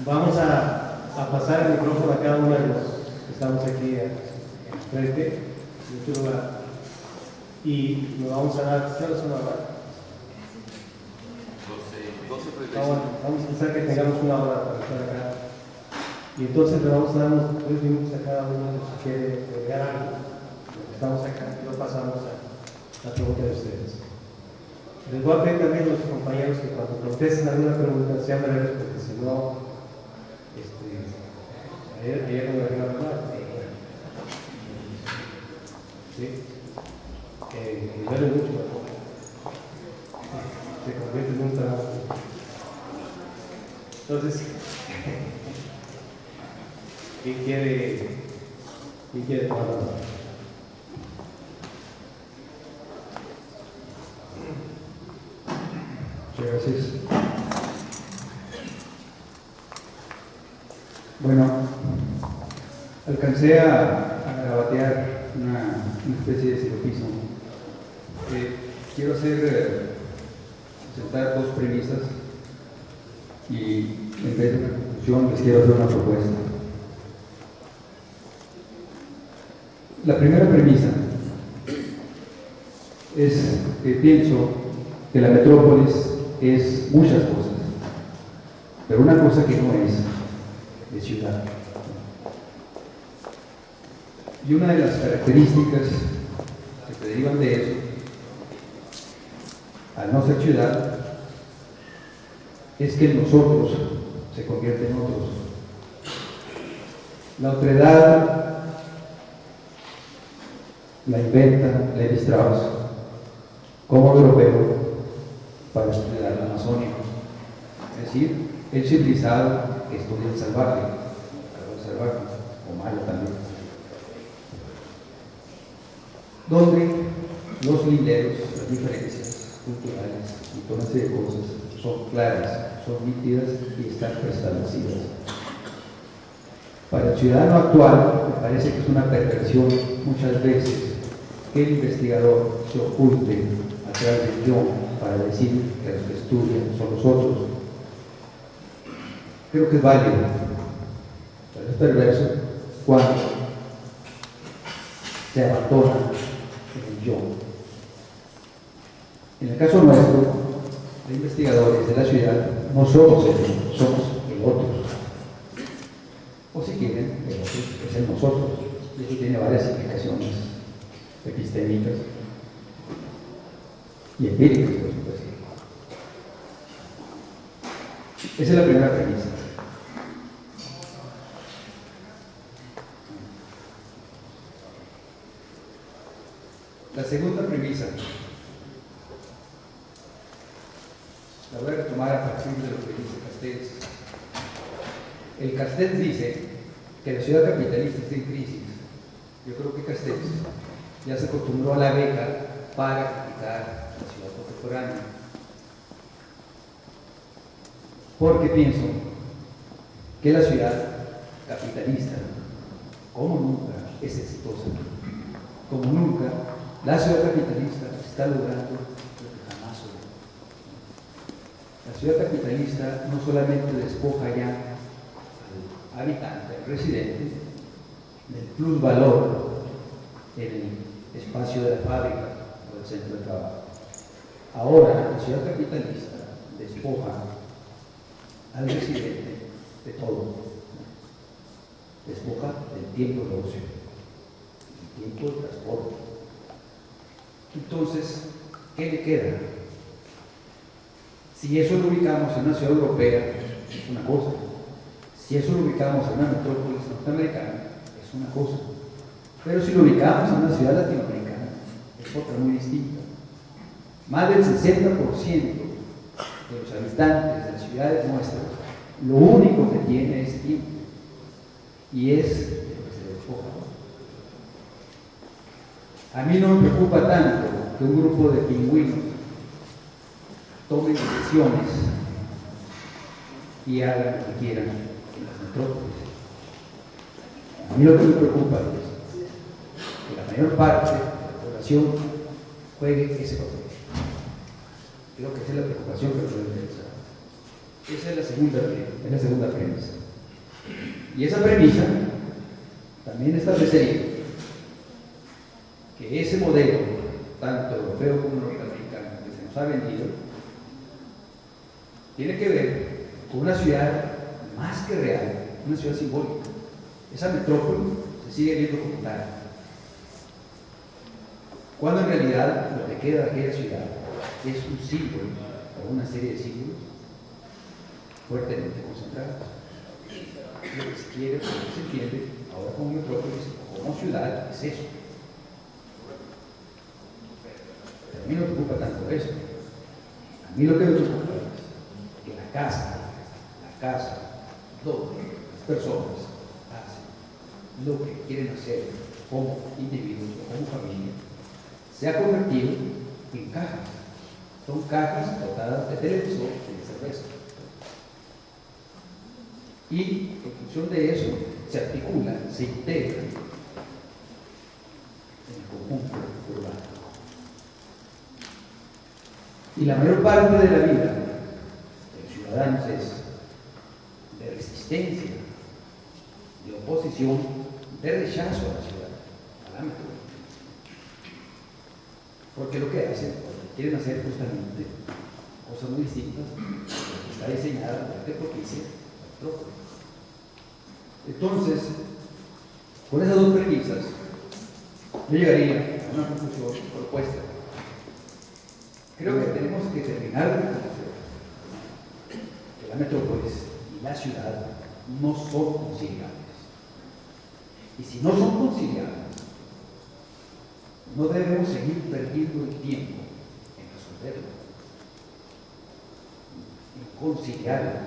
Vamos a pasar el micrófono a cada uno de los que estamos aquí al frente, en este lugar, y nos vamos a dar, ¿qué hora son ahora? 12:35. Vamos a pensar que tengamos una hora para estar acá, y entonces le vamos a dar unos 3 minutos a cada uno de los que quiere agregar algo. Estamos acá y lo pasamos a la pregunta de ustedes. Les voy a pedir también a los compañeros que cuando contesten alguna pregunta sean breves, porque si no, ayer no me dejaron hablar. ¿Sí? Duele mucho, se convierte en un trabajo. Entonces, ¿quién quiere tomar la palabra? Muchas gracias. Bueno, alcancé a garabatear una especie de silogismo. Quiero presentar dos premisas y en vez de una conclusión les quiero hacer una propuesta. La primera premisa es que pienso que la metrópolis es muchas cosas, pero una cosa que no es ciudad. Y una de las características que se derivan de eso, al no ser ciudad, es que en nosotros se convierte en otros. La otredad la inventa Levi Strauss como europeo para estudiar la Amazonia. Es decir, el civilizado estudia el salvaje, o malo también, donde los linderos, las diferencias culturales y toda una serie de cosas son claras, son nítidas y están preestablecidas. Para el ciudadano actual, me parece que es una perversión muchas veces que el investigador se oculte atrás del yo para decir que los que estudian son los otros. Creo que es válido, pero es perverso cuando se abandona en el yo. En el caso nuestro, de investigadores de la ciudad, no somos el yo, somos el otro. O si quieren, el otro es el nosotros. Y eso tiene varias implicaciones epistémicas y empíricas, por supuesto. Esa es la primera premisa. La segunda premisa la voy a retomar a partir de lo que dice Castells. El Castells dice que la ciudad capitalista está en crisis. Yo creo que Castells ya se acostumbró a la beca para criticar la ciudad contemporánea. Porque pienso que la ciudad capitalista, como nunca, es exitosa. Como nunca, la ciudad capitalista está logrando lo que jamás logró. La ciudad capitalista no solamente despoja ya al habitante, al residente, del plusvalor en el espacio de la fábrica o del centro de trabajo. Ahora, la ciudad capitalista despoja al residente de todo. Despoja del tiempo de ocio, del tiempo de transporte. Entonces, ¿qué le queda? Si eso lo ubicamos en una ciudad europea, es una cosa. Si eso lo ubicamos en una metrópolis norteamericana, es una cosa. Pero si lo ubicamos en una ciudad latinoamericana, es otra muy distinta. Más del 60% de los habitantes de las ciudades nuestras, lo único que tiene es tiempo. Y es de lo que se despoja. A mí no me preocupa tanto que un grupo de pingüinos tomen decisiones y hagan lo que quieran en las metrópolis. A mí lo que me preocupa es que la mayor parte de la población juegue ese papel. Creo que esa es la preocupación que nos debe interesar. Esa es la segunda premisa. Y esa premisa también establecería que ese modelo, tanto europeo como norteamericano, que se nos ha vendido, tiene que ver con una ciudad más que real, una ciudad simbólica. Esa metrópoli se sigue viendo como tal, cuando en realidad lo que queda de aquella ciudad es un símbolo o una serie de símbolos fuertemente concentrados. Lo que se quiere, lo que se entiende ahora como metrópolis, como ciudad, es eso. Pero a mí no me preocupa tanto eso. A mí lo que me preocupa es que la casa donde las personas hacen lo que quieren hacer como individuos o como familia, se ha convertido en cajas. Son cajas dotadas de televisor y de cerveza. Y en función de eso se articula, se integra en el conjunto urbano. Y la mayor parte de la vida de los ciudadanos es de resistencia, de oposición, de rechazo a la ciudad, a la metrópoli. Porque lo que hacen, quieren hacer justamente cosas muy distintas, porque está diseñada para que propicie la metrópoli. Entonces, con esas dos premisas, yo llegaría a una conclusión propuesta. Creo que tenemos que terminar de reconocer que la metrópolis y la ciudad no son conciliables. Y si no son conciliables, no debemos seguir perdiendo el tiempo en resolverlo, en conciliarla,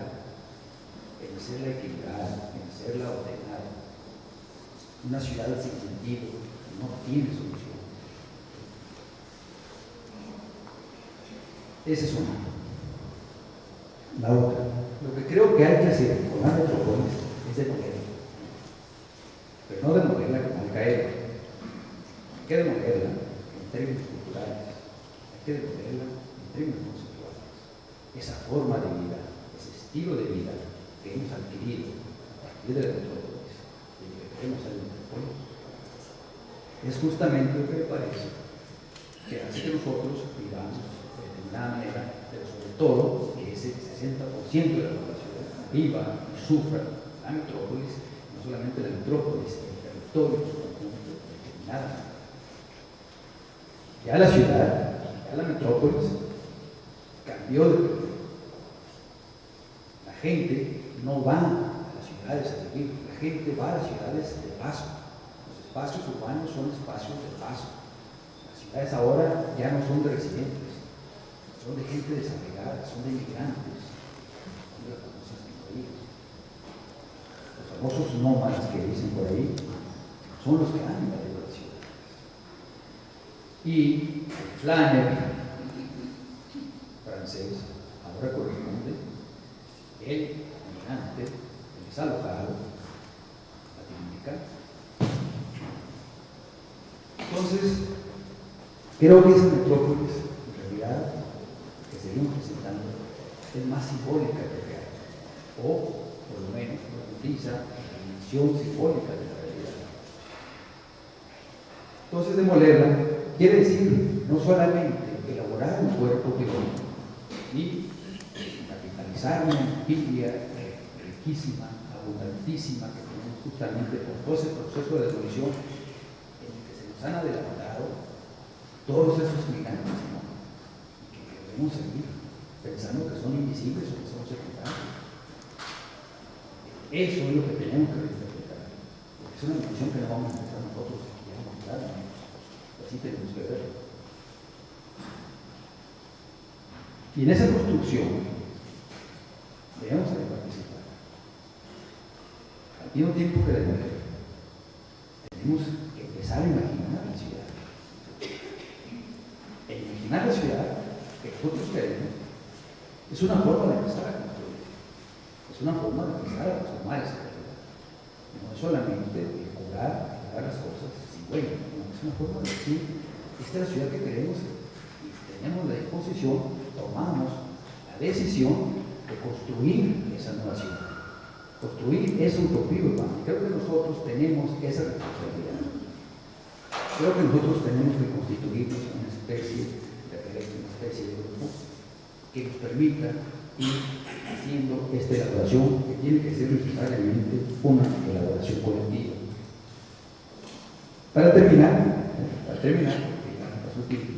en hacerla equilibrada, en hacerla ordenada. Una ciudad sin sentido no tiene solución. Esa es una. La otra, lo que creo que hay que hacer con la metrópolis es demolerla. Pero no demolerla como Al Qaeda. Hay que demolerla en términos culturales. Hay que demolerla en términos conceptuales. Esa forma de vida, ese estilo de vida que hemos adquirido a partir de la metrópolis y que queremos ser metrópolis, es justamente lo que me parece que hace que nosotros vivamos de determinada manera, pero sobre todo que ese 60% de la población viva y sufra la metrópolis, no solamente la metrópolis, el territorio en su conjunto, de determinada manera. Ya la ciudad, ya la metrópolis, cambió de perfil. La gente no va a las ciudades a vivir, la gente va a las ciudades de paso. Los espacios urbanos son espacios de paso. Las ciudades ahora ya no son de residentes, son de gente desarraigada, son de inmigrantes, son de las famosas minorías. Los famosos nómadas que dicen por ahí son los que han invadido las ciudades. Y Flannery, francés, ahora corresponde el migrante, el desalojado latinoamericano. Entonces, creo que esa metrópolis, en realidad, que seguimos presentando, es más simbólica que real, o por lo menos profundiza la dimensión simbólica de la realidad. Entonces, demolerla quiere decir no solamente elaborar un cuerpo biológico y capitalizar una empiria riquísima, abundantísima que tenemos justamente por todo ese proceso de demolición en el que se nos han adelantado todos esos migrantes, ¿no? Y que debemos seguir pensando que son invisibles o que son secundarios. Eso es lo que tenemos que interpretar. Es una dimensión que no vamos a empezar nosotros ya a mostrar, ¿no? Así tenemos que verlo. Y en esa construcción debemos de participar. Al mismo tiempo que demoler, tenemos que empezar a imaginar la ciudad. E imaginar la ciudad que nosotros queremos es una forma de empezar a construir. Es una forma de empezar a transformar esa realidad. No es solamente decorar las cosas sin huella, no, es una forma de decir, esta es la ciudad que queremos y tenemos la disposición, tomamos la decisión de construir esa nueva ciudad. construir esa utopía urbana. Creo que nosotros tenemos esa responsabilidad. Creo que nosotros tenemos que constituirnos una especie de red, una especie de grupo que nos permita ir haciendo esta elaboración que tiene que ser necesariamente una elaboración colectiva. Para terminar, porque ya pasó tiempo,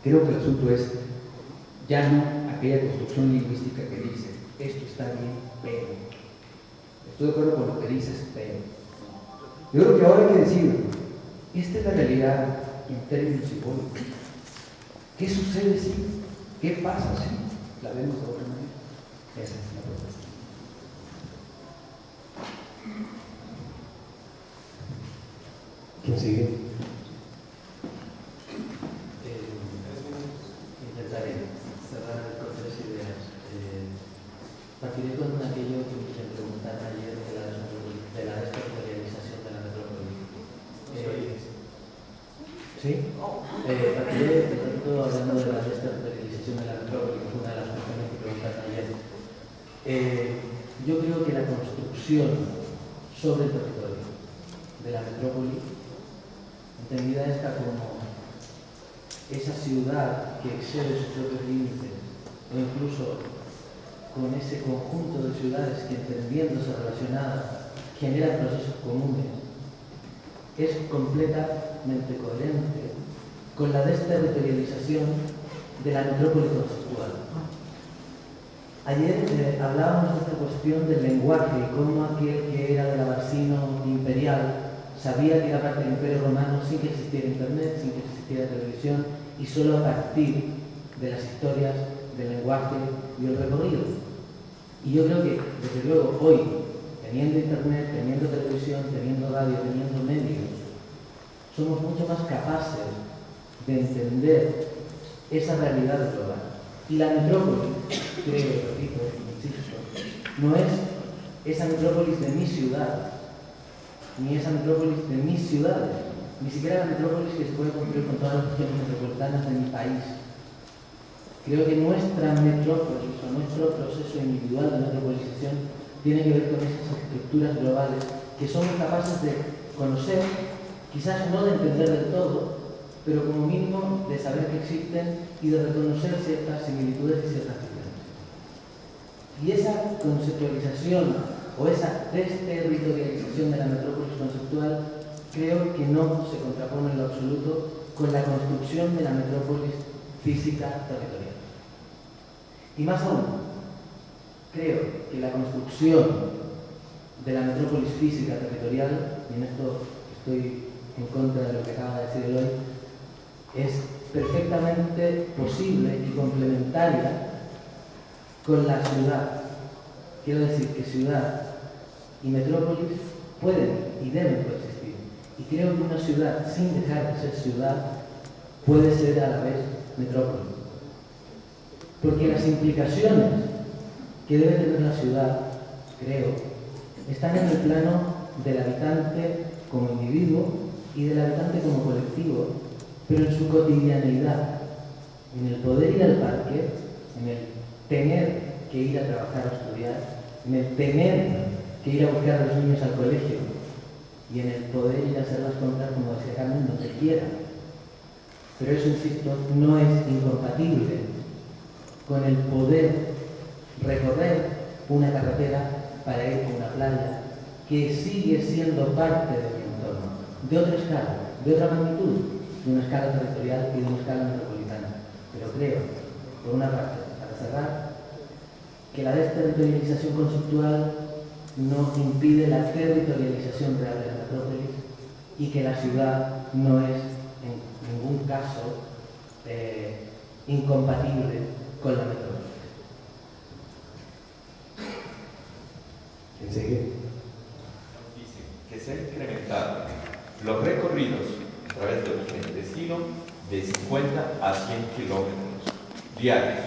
creo que el asunto es ya no aquella construcción lingüística que dice esto está bien, pero estoy de acuerdo con lo que dices, pero yo creo que ahora hay que decir esta es la realidad en términos simbólicos. ¿Qué sucede si? ¿Qué pasa si la vemos de otra manera? Esa es la propuesta. ¿Quién sigue? Intentaré cerrar con tres ideas. Partiré con aquello que me preguntaron ayer de la descarterialización de la metrópoli. ¿Sí? Partiré, por tanto, hablando de la descarterialización de la metrópoli, que fue una de las cuestiones que preguntaron ayer. Yo creo que la construcción sobre el territorio de la metrópoli, entendida esta como esa ciudad que excede sus propios límites, o incluso con ese conjunto de ciudades que, entendiéndose relacionadas, generan procesos comunes, es completamente coherente con la desterritorialización de la metrópoli conceptual. Ayer hablábamos de esta cuestión del lenguaje y cómo aquel que era del Abarcino imperial sabía que era parte del Imperio Romano sin que existiera Internet, sin que existiera televisión, y solo a partir de las historias del lenguaje y el recorrido. Y yo creo que, desde luego, hoy, teniendo Internet, teniendo televisión, teniendo radio, teniendo medios, somos mucho más capaces de entender esa realidad global. Y la metrópoli, creo, repito, insisto, no es esa metrópolis de mi ciudad, ni esa metrópolis de mis ciudades, ni siquiera la metrópolis que se puede construir con todas las regiones metropolitanas de mi país. Creo que nuestra metrópolis o nuestro proceso individual de metropolización tiene que ver con esas estructuras globales que somos capaces de conocer, quizás no de entender del todo, pero como mínimo de saber que existen y de reconocer ciertas similitudes y ciertas diferencias. Y esa conceptualización o esa desterritorialización de la metrópolis conceptual creo que no se contrapone en lo absoluto con la construcción de la metrópolis física territorial. Y más aún, creo que la construcción de la metrópolis física territorial, y en esto estoy en contra de lo que acaba de decir Eloy, es perfectamente posible y complementaria con la ciudad. Quiero decir que ciudad y metrópolis pueden y deben coexistir. Y creo que una ciudad, sin dejar de ser ciudad, puede ser a la vez metrópolis. Porque las implicaciones que debe tener la ciudad, creo, están en el plano del habitante como individuo y del habitante como colectivo, pero en su cotidianeidad, en el poder ir al parque, en el tener que ir a trabajar o estudiar, en el tener que ir a buscar a los niños al colegio y en el poder ir a hacer las compras, como decía Carmen, donde quiera. Pero eso, insisto, no es incompatible con el poder recorrer una carretera para ir a una playa que sigue siendo parte de mi entorno, de otra escala, de otra magnitud, de una escala territorial y de una escala metropolitana. Pero creo, por una parte, para cerrar, que la desterritorialización conceptual no impide la territorialización real de la metrópolis y que la ciudad no es en ningún caso incompatible con la metrópolis. ¿Quién sigue? Dice que se han incrementado los recorridos a través del destino de 50 a 100 kilómetros diarios,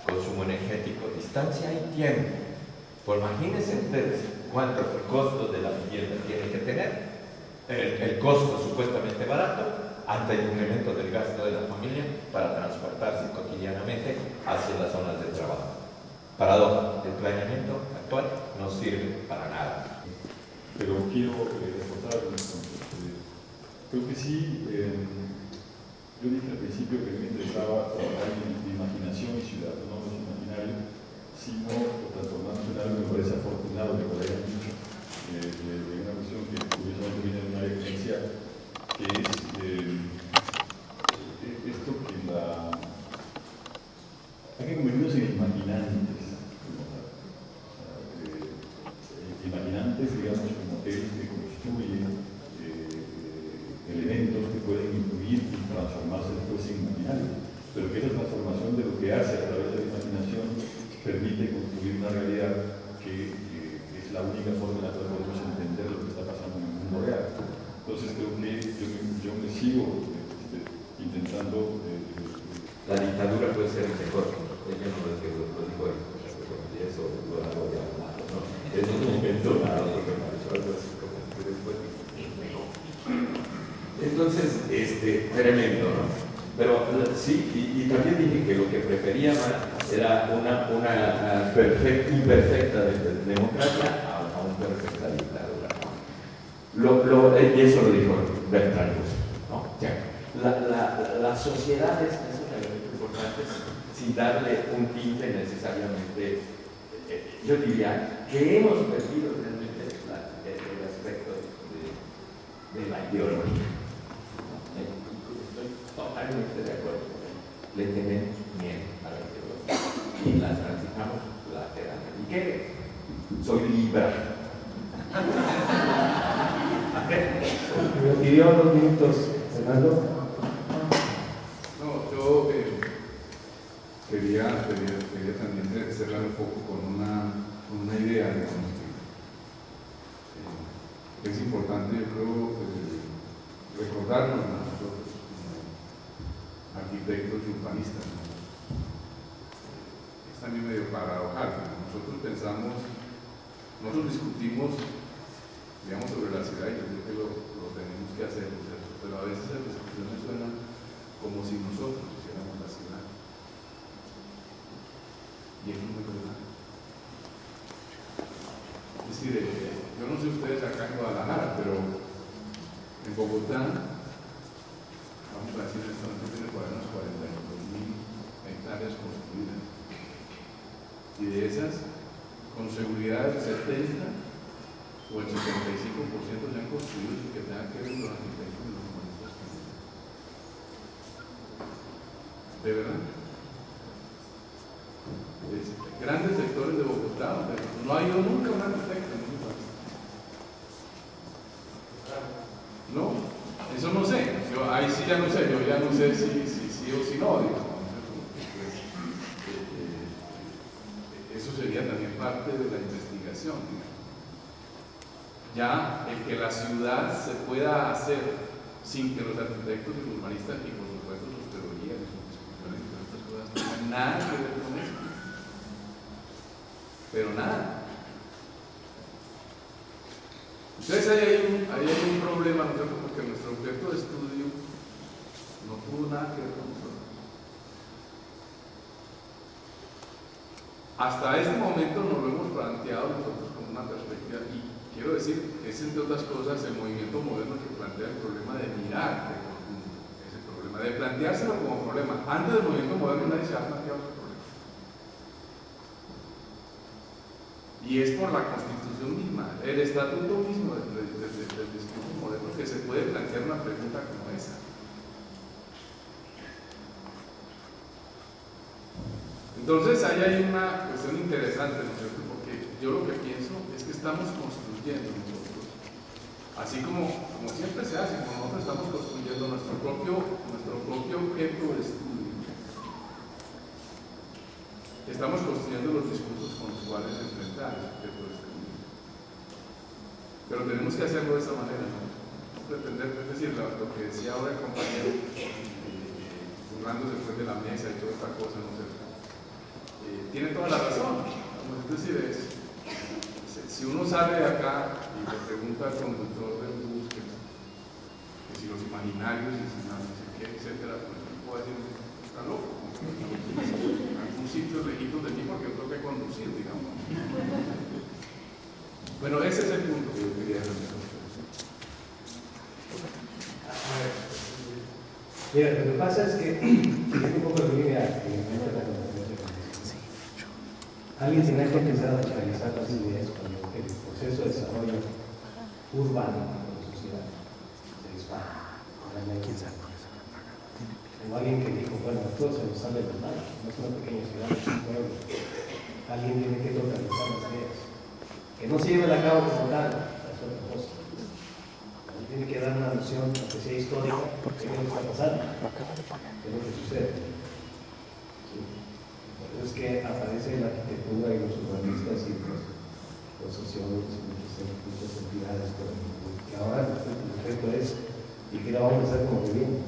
consumo energético, distancia y tiempo. Pues imagínense ustedes cuánto el costo de la vivienda tiene que tener, el costo supuestamente barato, ante el incremento del gasto de la familia para transportarse cotidianamente hacia las zonas de trabajo. Paradoja, el planeamiento actual no sirve para nada. Pero quiero reportar algunos puntos. Creo que sí, yo dije al principio que me interesaba trabajar en imaginación y ciudad, no los imaginarios, sino transformarnos en algo que me parece afortunado que colegas mucho, de una visión que curiosamente viene de un área gerencial, que es esto que hay que convertirnos en imaginantes, imaginantes, digamos, como aquellos que construyen elementos que pueden influir y transformarse después en imaginarios, pero que esa transformación de lo que hace a través de la imaginación permite construir una realidad que es la única forma en la cual podemos entender lo que está pasando en el mundo real. Entonces creo que yo me sigo intentando... La dictadura puede ser mejor, ella no es que lo dijo eso lo hago de hablar, ¿no? Es un momento dado, porque me ha dicho algo así como que después mejor. Entonces, tremendo, ¿no? Pero sí, y también dije que lo que prefería más era una imperfecta democracia a una perfecta dictadura. Y eso lo dijo Bertrand Russell, ¿no? O sea, las sociedades, eso es un elemento importante, sin darle un tinte necesariamente, yo diría que hemos perdido realmente el aspecto de la ideología. Estoy totalmente de acuerdo. Le tenemos miedo a la ideología y la transitamos lateralmente. ¿Y qué? Soy libre. Me pidió 2 minutos, Fernando. No, yo quería también cerrar un poco con una idea, digamos, que es importante, yo creo, recordarnos a nosotros como arquitectos y urbanistas, ¿no? Es también medio paradojal. Nosotros discutimos, digamos, sobre la ciudad y yo creo que lo tenemos que hacer, ¿cierto? Pero a veces las discusiones suenan como si nosotros hiciéramos la ciudad. Y eso no es verdad. Es decir, yo no sé ustedes acá en Guadalajara, pero en Bogotá, vamos a decir, el restaurante tiene por ahí unas 42.000 hectáreas construidas. Y de esas, con seguridad el 70 o el 75% se han construido y que tengan que ver con los arquitectos y los urbanistas. ¿De verdad? Grandes sectores de Bogotá, donde no ha ido nunca un arquitecto en un urbanista. No, eso no sé. Ahí sí ya no sé, yo ya no sé si sí o si no, digamos. Eso sería también parte de la investigación, digamos. Ya el que la ciudad se pueda hacer sin que los arquitectos y los urbanistas y por supuesto sus teorías y sus discusiones y todas estas cosas tengan nada que ver con eso. Pero nada. Entonces ahí hay un problema, ¿no? Porque nuestro objeto de estudio no tuvo nada que ver con nosotros. Hasta este momento nos lo hemos planteado nosotros como una perspectiva, y quiero decir que es, entre otras cosas, el movimiento moderno que plantea el problema de mirar de conjunto, ese problema, de planteárselo como problema. Antes del movimiento moderno nadie se ha planteado ese problema. Y es por la Constitución misma, el estatuto mismo del discurso moderno, que se puede plantear una pregunta como esa. Entonces ahí hay una cuestión interesante, ¿no es cierto? Porque yo lo que pienso es que estamos construyendo nosotros, así como siempre se hace, como nosotros estamos construyendo nuestro propio objeto de estudio. Estamos construyendo los discursos con los cuales enfrentar ese objeto de estudio. Pero tenemos que hacerlo de esa manera, ¿no? Pretender, es decir, lo que decía ahora el compañero, burlando después de la mesa y toda esta cosa, no sé. Tiene toda la razón. Es decir, si uno sale de acá y le pregunta al conductor del bus que si los imaginarios y si no sé qué, etcétera, pues el tipo va a decir, está loco. En algún sitio lejitos de mí porque yo tengo que conducir, digamos. Bueno, ese es el punto que yo quería realizar. Mira, lo que pasa es que, siguiendo un poco la línea alguien tiene que empezar a realizar las ideas cuando el proceso de desarrollo urbano de la sociedad se dispara. O alguien que dijo, bueno, todo se nos sale de las manos, no es una pequeña ciudad, es un pueblo. Alguien tiene que totalizar las ideas. Que no se lleven a cabo como tal, es otra cosa. Alguien tiene que dar una noción, aunque sea histórica, de qué es lo que está pasando, qué es lo que sucede. ¿Sí? Por eso es que aparece la arquitectura y los urbanistas y los sociólogos y muchas entidades, que ahora el efecto es, y que lo vamos a hacer como que bien.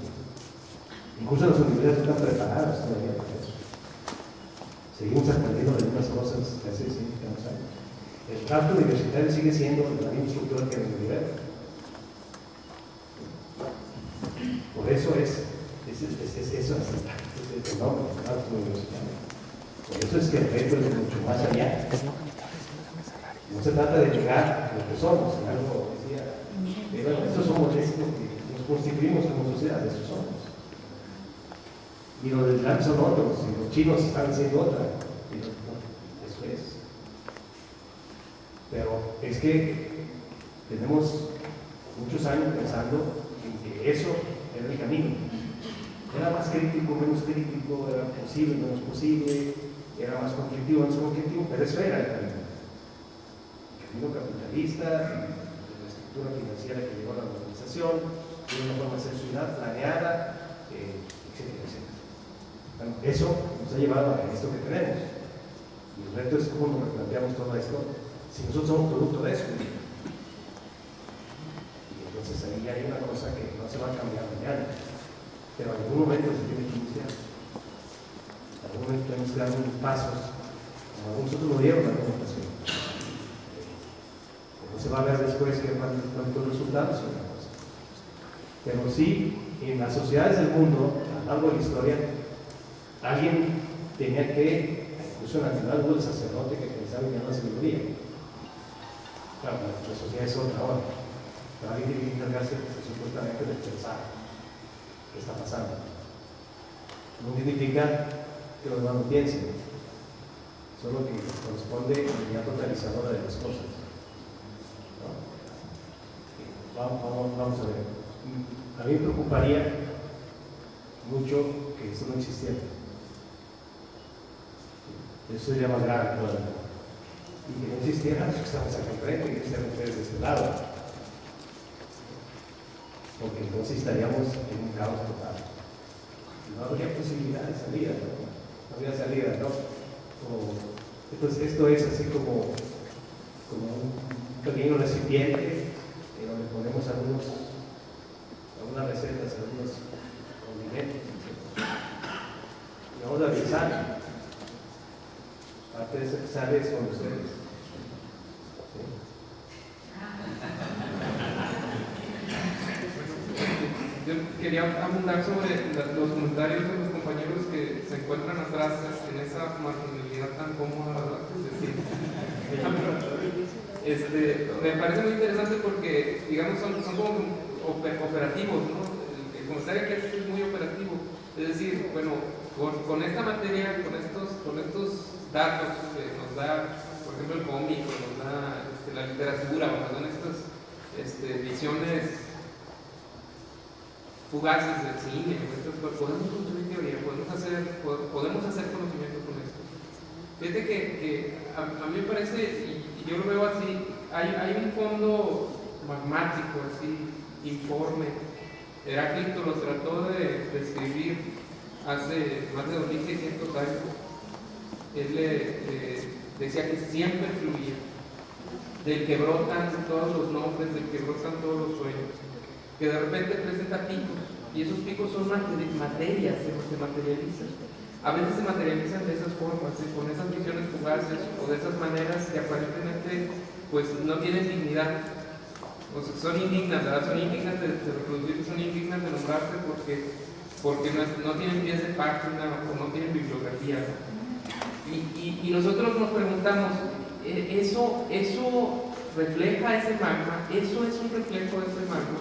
Incluso las universidades están preparadas todavía para eso. Seguimos aprendiendo de algunas cosas que hace 5 años. El pacto universitario sigue siendo la misma estructura que en el nivel. Por eso es el fenómeno del pacto universitario. Por eso es que el reto es mucho más allá. No se trata de llegar a lo que somos, sino algo decía, estos somos esto que nos constituimos como sociedad, esos somos. Y los del plan son otros, y los chinos están haciendo otra. Eso es. Pero es que tenemos muchos años pensando en que eso era el camino. Era más crítico, menos crítico, era posible, menos posible, era más conflictivo, menos conflictivo, pero eso era el camino. El camino capitalista, la estructura financiera que llevó a la globalización, de una forma de ser ciudad planeada, etcétera, etcétera. Bueno, eso nos ha llevado a esto que tenemos. Y el reto es cómo nos replanteamos todo esto si nosotros somos producto de eso. Y entonces ahí hay una cosa que no se va a cambiar mañana, pero en algún momento se tiene que iniciar. En algún momento tenemos que dar unos pasos, como algunos otros lo dieron en alguna ocasión. No se va a ver después que van los resultados o una cosa. Pero sí, en las sociedades del mundo, a lo largo de la historia, alguien tenía que, incluso en la antigüedad hubo el sacerdote que pensaba en la sabiduría. Claro, la sociedad es otra ahora. Pero alguien tiene que encargarse supuestamente de pensar qué está pasando. No significa que los demás no piensen, solo que corresponde a la idea totalizadora de las cosas. ¿No? Vamos a ver. A mí me preocuparía mucho que esto no existiera. Eso sería más grave todavía. Y que no existiera, pues estamos acá enfrente, que estén ustedes de este lado. Porque entonces estaríamos en un caos total. No habría posibilidad de salida, ¿no? No habría salida, ¿no? Entonces esto es así como un pequeño recipiente donde ponemos algunas recetas, algunos condimentos, etc. Y vamos a revisar. Parte de eso que sale son ustedes. ¿Sí? Yo quería abundar sobre los comentarios de los compañeros que se encuentran atrás en esa marginalidad tan cómoda que se siente. Me parece muy interesante porque, digamos, son como operativos, ¿no? El comentario que haces es muy operativo. Es decir, bueno, con esta materia, con estos datos que nos da, por ejemplo, el cómic, nos da la literatura, nos dan estas visiones fugaces del cine, podemos construir teoría, podemos hacer conocimiento con esto. Fíjate que a mí me parece, y yo lo veo así, hay un fondo magmático, así, informe. Heráclito lo trató de escribir hace más de 2600 años. Él decía que siempre fluía, del que brotan todos los nombres, del que brotan todos los sueños, que de repente presenta picos, y esos picos son materias, se materializan. A veces se materializan de esas formas, con esas visiones fugaces o de esas maneras que aparentemente pues no tienen dignidad. O sea, son indignas, ¿verdad? Son indignas de reproducirse, son indignas de nombrarse porque no tienen pies de página o no tienen bibliografía. Y nosotros nos preguntamos, ¿eso refleja ese magma, eso es un reflejo de ese magma.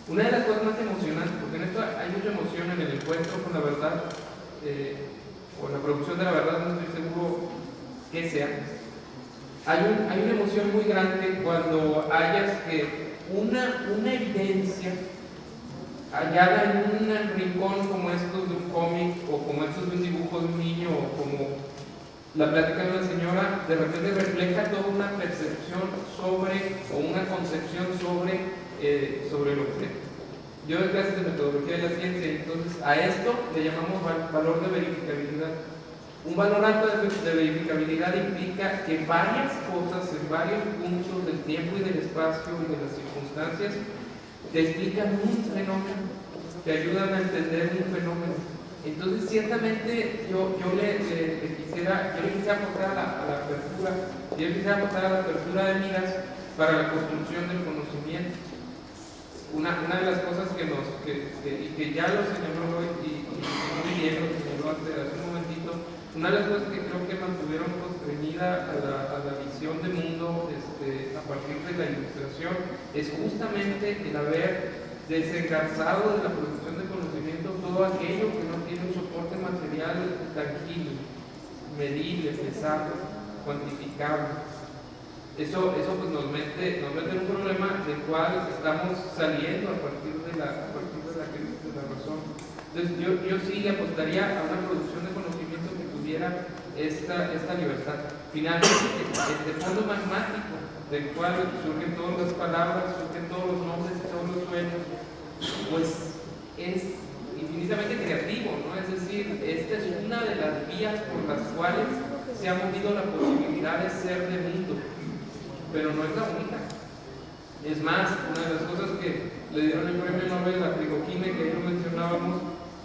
Una de las cosas más emocionantes, porque en esto hay mucha emoción en el encuentro con la verdad, o la producción de la verdad, no estoy seguro qué sea. Hay una emoción muy grande cuando hayas que una evidencia hallada en un rincón como estos de un cómic, o como estos de un dibujo de un niño, o como la plática de una señora, de repente refleja toda una percepción sobre, o una concepción sobre el objeto. Yo doy clases de metodología de la ciencia, entonces a esto le llamamos valor de verificabilidad. Un valor alto de verificabilidad implica que varias cosas en varios puntos del tiempo y del espacio y de las circunstancias te explican un fenómeno, te ayudan a entender un fenómeno. Entonces, ciertamente, yo le quisiera aportar a la apertura, de miras para la construcción del conocimiento. Una de las cosas que ya lo señaló hoy, y muy bien lo señaló hace un momentito, una de las cosas que creo que mantuvieron constreñida a la visión del mundo a partir de la ilustración es justamente el haber desengarzado de la producción de conocimiento todo aquello que no tiene un soporte material tangible, medible, pesado, cuantificable. Eso pues nos mete en un problema del cual estamos saliendo a partir de la crisis de la razón. Entonces yo sí le apostaría a una producción de conocimiento que tuviera esta libertad. Finalmente, este fondo magmático del cual surgen todas las palabras, surgen todos los nombres, todos los sueños, pues es infinitamente creativo, ¿no? Es decir, esta es una de las vías por las cuales se ha movido la posibilidad de ser de mundo, pero no es la única. Es más, una de las cosas que le dieron el premio Nobel a Prigogine, que ya lo mencionábamos,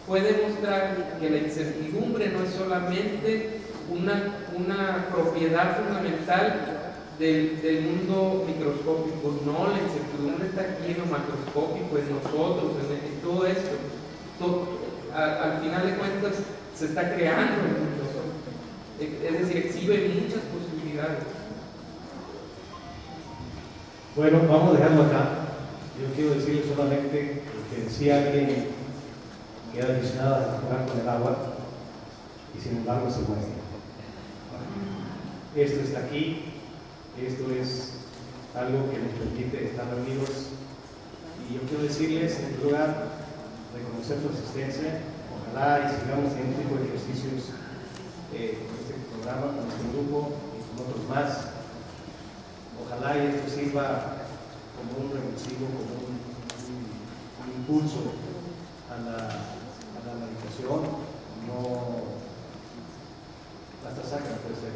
fue demostrar que la incertidumbre no es solamente una propiedad fundamental del mundo microscópico, no, la incertidumbre está aquí en lo macroscópico, en nosotros, en todo esto. Al final de cuentas, se está creando el mundo, es decir, exhibe muchas posibilidades. Bueno, vamos a dejarlo acá. Yo quiero decirle solamente que decía alguien que era aficionado a jugar con el agua y sin embargo se mueve. Esto está aquí, esto es algo que nos permite estar reunidos y yo quiero decirles, en primer lugar, reconocer su asistencia. Ojalá y sigamos teniendo este tipo de ejercicios con este programa, con este grupo y con otros más. Ojalá y esto sirva como un revulsivo, como un impulso a la meditación, no hasta saca pues, a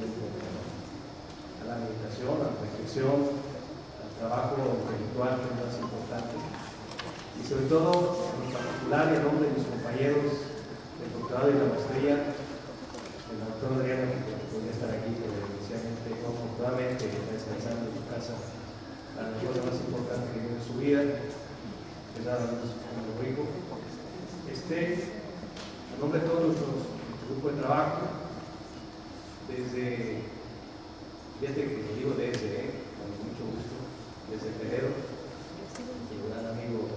la meditación, a la reflexión, al trabajo intelectual que es más importante. Y sobre todo, en particular, y en nombre de mis compañeros del doctorado y la maestría, el doctor Adriano, que podría estar aquí, pero inicialmente, afortunadamente, está descansando en su casa, la cosa más importante que vive en su vida, que es nada más como rico. En nombre de todo nuestro grupo de trabajo, desde que lo digo con mucho gusto, desde febrero, mi gran amigo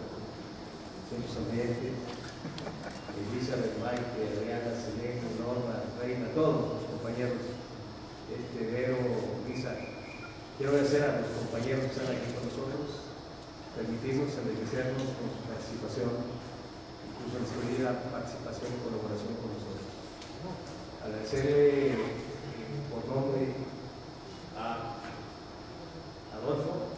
Centro Ambiente, Elizabeth, Mike, Adriana, Selene, Norma, Reina, todos los compañeros, Vero, Lisa. Quiero agradecer a los compañeros que están aquí con nosotros, permitirnos enriquecernos con su participación, incluso en su vida, participación y colaboración con nosotros. Agradecerle por nombre a Adolfo.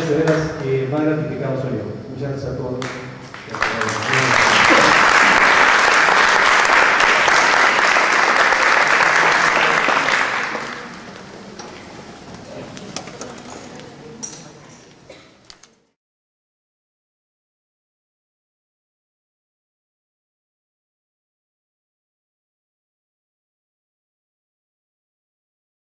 de veras que más gratificado soy yo. Muchas gracias a todos.